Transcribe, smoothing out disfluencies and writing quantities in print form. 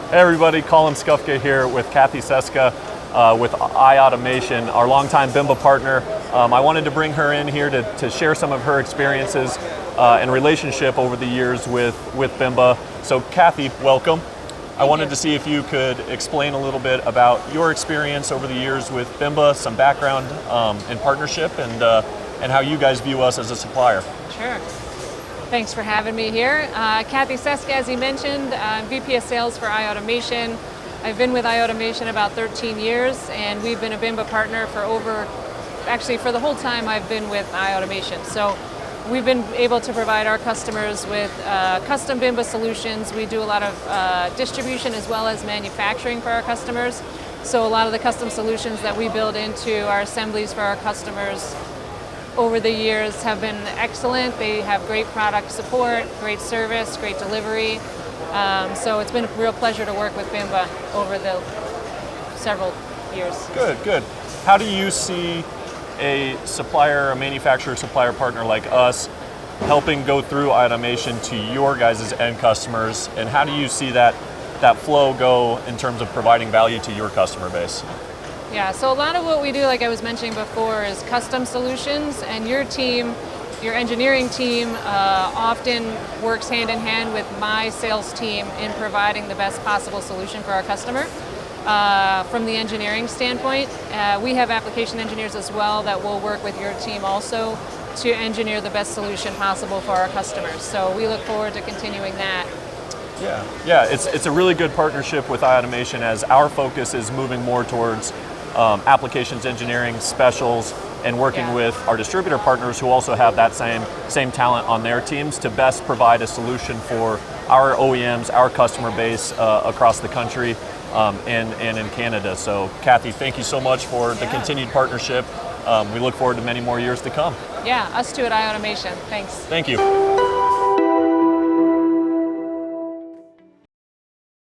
Hey everybody, Colin Skufka here with Kathy Seska with iAutomation, our longtime Bimba partner. I wanted to bring her in here to share some of her experiences and relationship over the years with Bimba. So Kathy, welcome. I wanted to see if you could explain a little bit about your experience over the years with Bimba, some background in partnership, and how you guys view us as a supplier. Sure. Thanks for having me here. Kathy Seska, as you mentioned, I'm VP of Sales for iAutomation. I've been with iAutomation about 13 years, and we've been a Bimba partner for for the whole time I've been with iAutomation. So we've been able to provide our customers with custom Bimba solutions. We do a lot of distribution as well as manufacturing for our customers. So a lot of the custom solutions that we build into our assemblies for our customers over the years have been excellent. They have great product support, great service, great delivery. So it's been a real pleasure to work with Bimba over the several years. Good, good. How do you see a supplier, a manufacturer supplier partner like us helping go through iAutomation to your guys' end customers, and how do you see that flow go in terms of providing value to your customer base? Yeah, so a lot of what we do, like I was mentioning before, is custom solutions, and your team, your engineering team, often works hand in hand with my sales team in providing the best possible solution for our customer. From the engineering standpoint, we have application engineers as well that will work with your team also to engineer the best solution possible for our customers. So we look forward to continuing that. Yeah, it's a really good partnership with iAutomation, as our focus is moving more towards applications engineering, specials, and working with our distributor partners who also have that same talent on their teams to best provide a solution for our OEMs, our customer base across the country and in Canada. So Kathy, thank you so much for the continued partnership. We look forward to many more years to come. Yeah, us too at iAutomation. Thanks. Thank you.